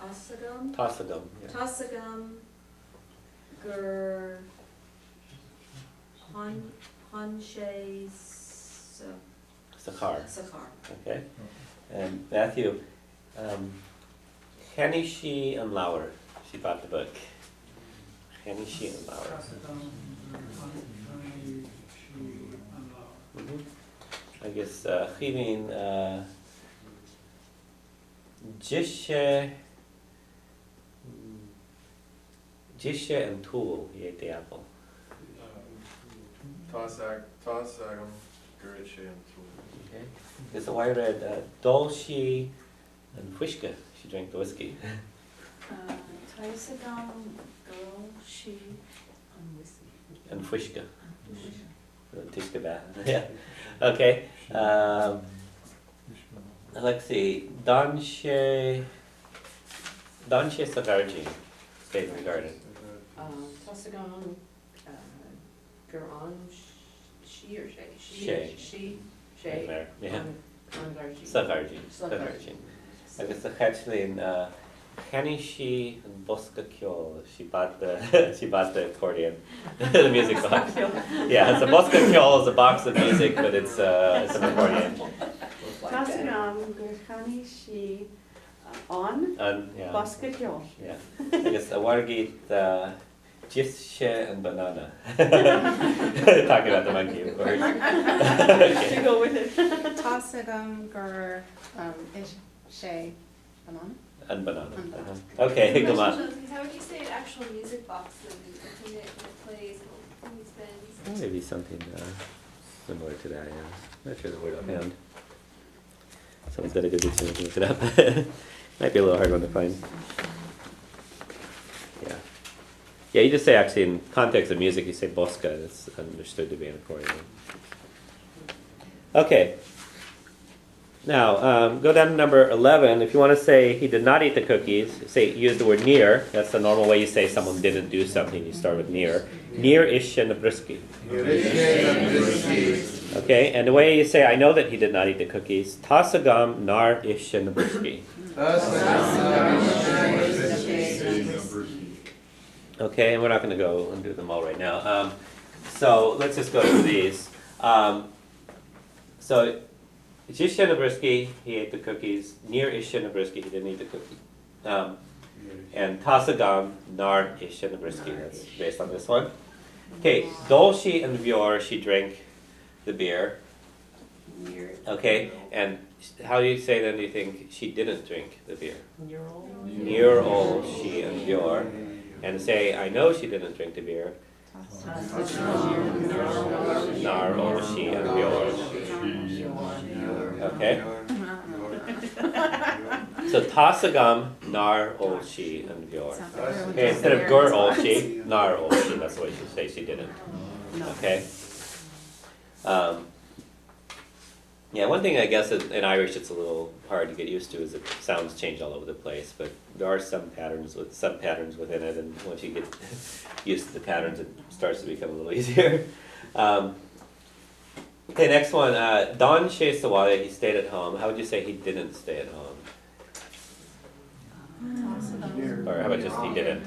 Tasagam. Tasagam. Yeah. Tasagam. Gur. Hanshe. Sakhar. Sakhar. Okay. And Matthew, Hanishi and Lauer. She bought the book. Hanishi and Lauer. I guess Chivin Jishe and Tool, he ate the apple. Tasagam, Guriche, and Tool. Okay. There's a wire read Dolshi and Fushka. She drank the whiskey. Tasagam. Girl. She. Whiskey. And Fushka. Tishka. Yeah. Okay. Let's see. Danshe Sagarji stayed in the garden. Tasagam, Guran, she or Shay. She. Yeah. Sagarji. Sagarji. I guess the Hachlin Hanishi and Boska Kyol. She bought the accordion, the music box. Yeah, so Boska Kyol is a box of music, but it's an accordion. Tasagam, Gurkhani, she on Yeah. Basketball. Yeah. I guess a Wargit Jishe and banana. Talking about the monkey, of course. Okay. To go with it. Tasagam gur Shay banana. And banana. Okay, come on. How would you say an actual music box when it plays and it spins? Maybe something similar to that, yeah. Not sure the word offhand. Someone's got a good dictionary to look it up. Might be a little hard one to find. Yeah. Yeah, you just say actually in context of music, you say Boska, it's understood to be an accordion. Okay. Now, go down to number 11. If you want to say he did not eat the cookies, use the word near. That's the normal way you say someone didn't do something. You start with near. Near Ishe Nabrisky. Okay, and the way you say I know that he did not eat the cookies, Tasagam nar Ishe Nabrisky. Okay, and we're not going to go and do them all right now. So let's just go through these. So Jishe Nabrisky, he ate the cookies. Near Ishe Nabrisky, he didn't eat the cookie. And Tasagam nar Ishe Nabrisky. That's based on this one. Okay, Dolshi and Vyor, she drank the beer. Okay, and how do you say then? Do you think she didn't drink the beer? Near all she and Vyor, and say I know she didn't drink the beer. Nar all she and Vyor. Okay. So Tasagam nar all she and Vyor. Okay, instead of gur all she, nar all she. That's the way you should say she didn't. Okay. Yeah, one thing I guess in Irish it's a little hard to get used to is that sounds change all over the place, but there are some patterns within it, and once you get used to the patterns, it starts to become a little easier. Okay, next one. Don She Sawaya, he stayed at home. How would you say he didn't stay at home? Or how about just he didn't?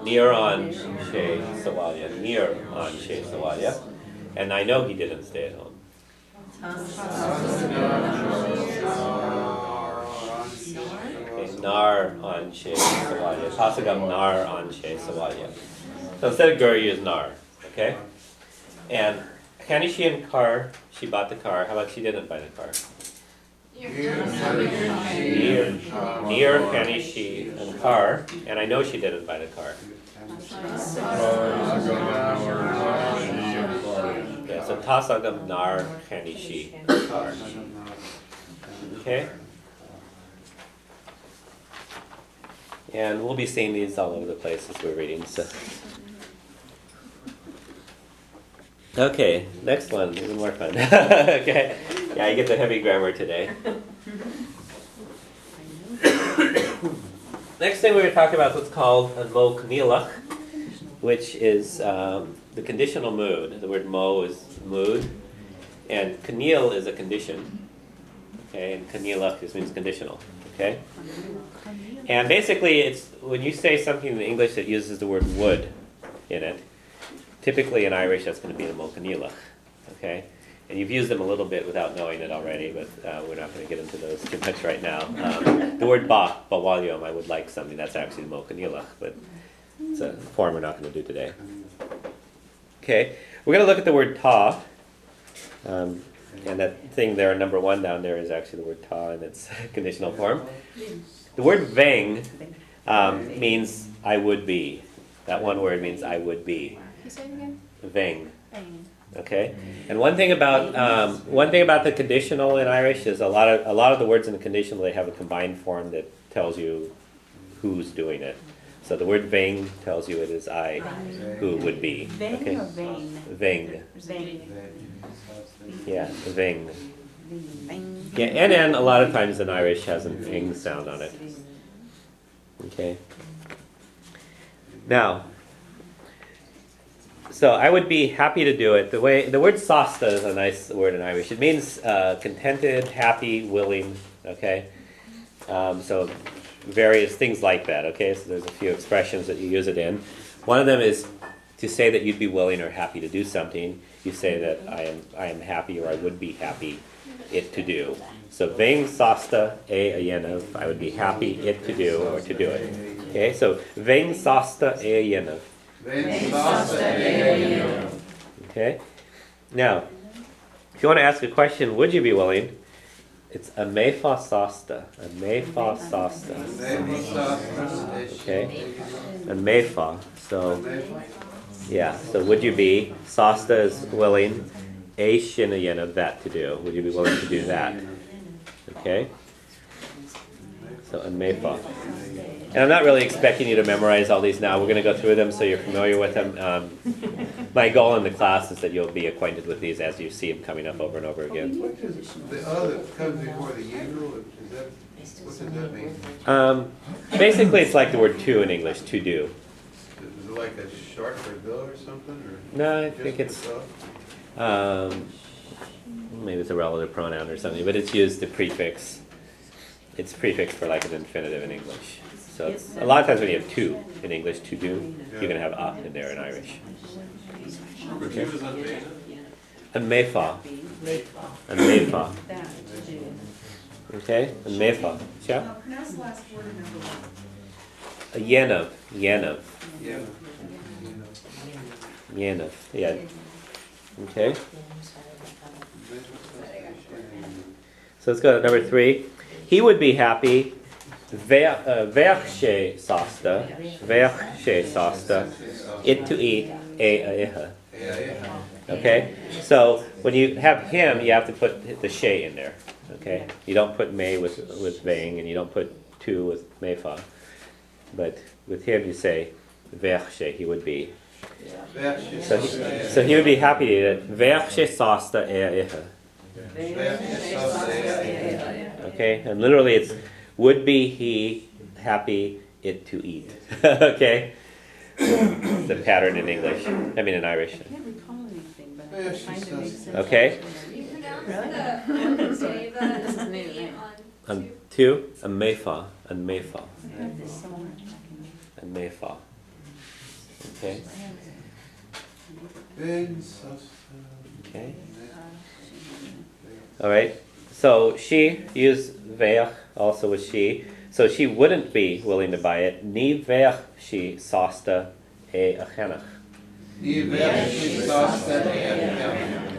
Near on She Sawaya. Near on She Sawaya. And I know he didn't stay at home. Okay, nar on She Sawaya. Tasagam nar on She Sawaya. So instead of gur, use nar. Okay? And Kanishi and car, she bought the car. How about she didn't buy the car? Near Kanishi and car, and I know she didn't buy the car. Yeah, so Tasagam nar Kanishi car. Okay? And we'll be seeing these all over the place as we're reading. So. Okay, next one, even more fun. Okay, yeah, you get the heavy grammar today. Next thing we're going to talk about is what's called a mo knielach, which is the conditional mood. The word mo is mood, and kniel is a condition. Okay, and kanilach just means conditional. Okay, and basically, it's when you say something in English that uses the word would in it. Typically in Irish, that's going to be the mo kanilach. Okay, and you've used them a little bit without knowing it already, but we're not going to get into those too much right now. The word bawalium, I would like something. That's actually the mo kanilach, but it's a form we're not going to do today. Okay, we're going to look at the word ta. And that thing there, number 1 down there, is actually the word ta in its conditional form. The word veng means I would be. That one word means I would be. Can you say it again? Veng. Bang. Okay. And one thing about the conditional in Irish is a lot of the words in the conditional, they have a combined form that tells you who's doing it. So the word veng tells you it is I who would be. Okay. Vein or vein? Veng. Vein. Yeah, veng. Bang. Yeah, and a lot of times in Irish has an ing sound on it. Okay. Now, so I would be happy to do it. The word sasta is a nice word in Irish. It means contented, happy, willing. Okay. So various things like that. Okay. So there's a few expressions that you use it in. One of them is to say that you'd be willing or happy to do something. You say that I am happy or I would be happy it to do. So veng sasta e ayenav, I would be happy it to do or to do it. Okay, so veng sasta e ayenav. Okay. Now, if you want to ask a question, would you be willing? It's a mefa sasta. A mefa sasta. Okay. A mefa. So yeah, so would you be? Sasta is willing. A shinayen of that to do. Would you be willing to do that? Okay? So a mefa. And I'm not really expecting you to memorize all these now. We're going to go through them so you're familiar with them. My goal in the class is that you'll be acquainted with these as you see them coming up over and over again. What is the other that comes before the yidu? What does that mean? Basically, it's like the word to in English, to do. Is it like a shark or a bill or something? Or No, I just think it's itself? maybe it's a relative pronoun or something, but it's used the prefix. It's prefixed for like an infinitive in English. So it's, a lot of times when you have to in English, to do, you're going to have a in there in Irish. Okay. And mefa. And mefa. Okay? And mefa. Yeah? Pronounce the last word of number 1. A yenav. Yenav. Yeah. Yenav. Yeah. Okay? So let's go to number 3. He would be happy. Verche sasta. Verche sasta. It to eat. A. Okay? So when you have him, you have to put the she in there. Okay? You don't put me with veng, and you don't put to with mefa. But with him, you say verche. He would be. So he would be happy to eat it. Verche sasta. Okay? And literally it's would be he happy it to eat. Okay? The pattern in English. I mean in Irish. I can't recall anything, but I find it makes sense. Okay? You pronounce the Deva This is new, E right? on 2, a mefa, and mefa, I have this somewhere. and mefa. Okay? Okay? Alright, so she used veach also with she. So she wouldn't be willing to buy it. Ni veach she sasta e achenach.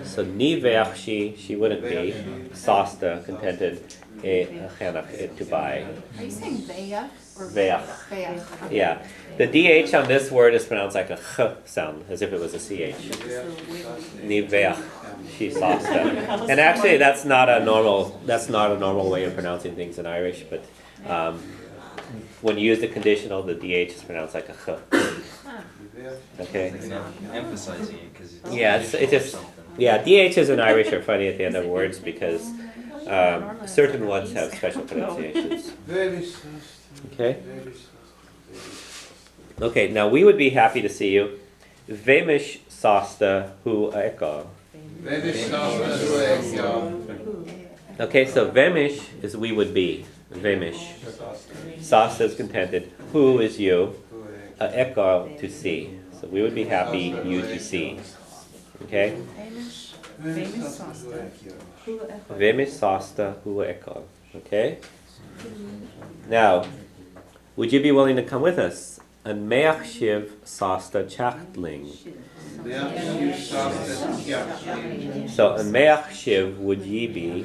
So ni veach she wouldn't be sasta contented e achenach it to buy. Are you saying Veya or Veach. Veya? Yeah. The DH on this word is pronounced like a ch sound, as if it was a CH. Ni veach she sasta. And actually that's not a normal way of pronouncing things in Irish, but when you use the conditional, the DH is pronounced like a ch. Okay. Emphasizing it because DHs in Irish are funny at the end of words because certain ones have special pronunciations. Okay. Okay. Now we would be happy to see you. Vemish sasta hu eko. Okay, so vemish is we would be. Vemish. Sasta is contented. Who is you? Ekal to see. So we would be happy, you to see. Okay? Famous sasta. Vemish sasta hua ekal. Okay? Now, would you be willing to come with us? An meach shiv sasta chachtling. So an meach shiv would ye be.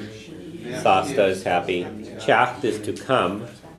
Sasta is happy. Chacht is to come.